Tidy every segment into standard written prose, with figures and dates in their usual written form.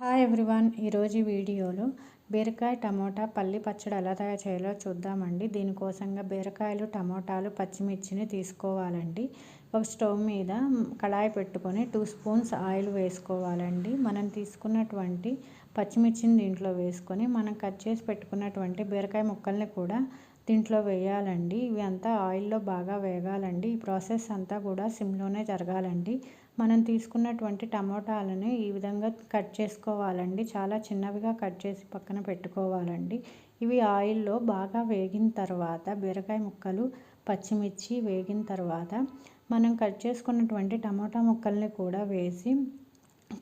Hi everyone, ఈరోజు వీడియోలో బీరకాయ టమోటా పల్లి పచ్చడి ఎలా తయారు చేయాలో చూద్దామండి. దీనికోసంగా బీరకాయలు, టమోటాలు, పచ్చిమిర్చిని తీసుకోవాలండి. ఒక స్టవ్ మీద కడాయి పెట్టుకొని 2 స్పూన్స్ ఆయిల్ వేసుకోవాలండి. మనం తీసుకున్నటువంటి పచ్చిమిర్చిని దీంట్లో వేసుకొని మనం కట్ చేసి పెట్టుకున్నటువంటి బీరకాయ ముక్కల్ని కూడా దీంట్లో వేయాలండి. ఇవి అంతా ఆయిల్లో బాగా వేగాలండి. ఈ ప్రాసెస్ అంతా కూడా సిమ్లోనే జరగాలండి. మనం తీసుకున్నటువంటి టమోటాలని ఈ విధంగా కట్ చేసుకోవాలండి. చాలా చిన్నవిగా కట్ చేసి పక్కన పెట్టుకోవాలండి. ఇవి ఆయిల్లో బాగా వేగిన తర్వాత బీరకాయ ముక్కలు, పచ్చిమిర్చి వేగిన తర్వాత మనం కట్ చేసుకున్నటువంటి టమోటా ముక్కల్ని కూడా వేసి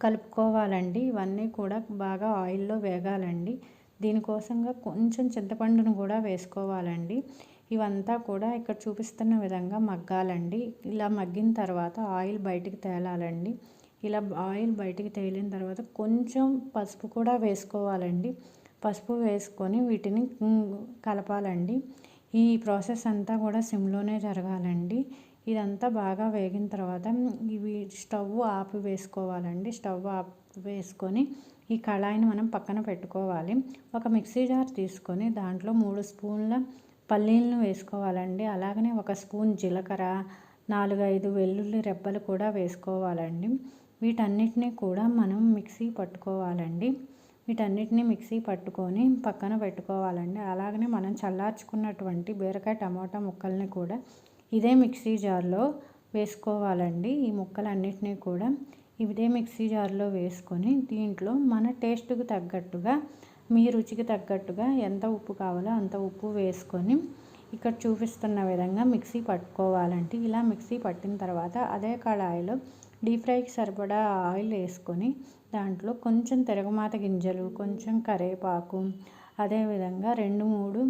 కలుపుకోవాలండి. ఇవన్నీ కూడా బాగా ఆయిల్లో వేగాలండి. దీనికోసంగా కొంచెం చింతపండును కూడా వేసుకోవాలండి. ఇవంతా కూడా ఇక్కడ చూపిస్తున్న విధంగా మగ్గాలండి. ఇలా మగ్గిన తర్వాత ఆయిల్ బయటికి తేలాలండి. ఇలా ఆయిల్ బయటికి తేలిన తర్వాత కొంచెం పసుపు కూడా వేసుకోవాలండి. పసుపు వేసుకొని వీటిని కలపాలండి. ఈ ప్రాసెస్ అంతా కూడా సిమ్లోనే జరగాలండి. ఇదంతా బాగా వేగిన తర్వాత ఇవి స్టవ్ ఆపి వేసుకోవాలండి. స్టవ్ ఆపి వేసుకొని ఈ కళాయిని మనం పక్కన పెట్టుకోవాలి. ఒక మిక్సీ జార్ తీసుకొని దాంట్లో 3 స్పూన్ల పల్లీలను వేసుకోవాలండి. అలాగనే 1 స్పూన్ జీలకర్ర, 4-5 వెల్లుల్లి రెబ్బలు కూడా వేసుకోవాలండి. వీటన్నిటినీ కూడా మనం మిక్సీ పట్టుకోవాలండి. వీటన్నిటిని మిక్సీ పట్టుకొని పక్కన పెట్టుకోవాలండి. అలాగనే మనం చల్లార్చుకున్నటువంటి బీరకాయ టమోటా ముక్కల్ని కూడా ఇదే మిక్సీ జార్లో వేసుకోవాలండి. ఈ ముక్కలన్నిటినీ కూడా ఇదే మిక్సీ జార్లో వేసుకొని దీంట్లో మన టేస్ట్కి తగ్గట్టుగా, మీ రుచికి తగ్గట్టుగా ఎంత ఉప్పు కావాలో అంత ఉప్పు వేసుకొని ఇక్కడ చూపిస్తున్న విధంగా మిక్సీ పట్టుకోవాలండి. ఇలా మిక్సీ పట్టిన తర్వాత అదే కడాయిలో డీప్ ఫ్రైకి సరిపడా ఆయిల్ వేసుకొని దాంట్లో కొంచెం తిరగమాత గింజలు, కొంచెం కరివేపాకు, అదేవిధంగా 2-3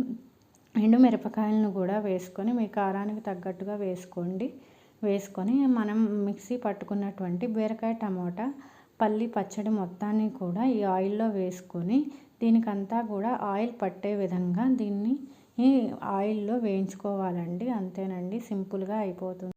ఎండుమిరపకాయలను కూడా వేసుకొని మీ కారానికి తగ్గట్టుగా వేసుకొని మనం మిక్సీ పట్టుకున్నటువంటి బీరకాయ టమోటా పల్లి పచ్చడి మొత్తాన్ని కూడా ఈ ఆయిల్లో వేసుకొని దీనికంతా కూడా ఆయిల్ పట్టే విధంగా దీన్ని ఆయిల్లో వేయించుకోవాలండి. అంతేనండి, సింపుల్గా అయిపోతుంది.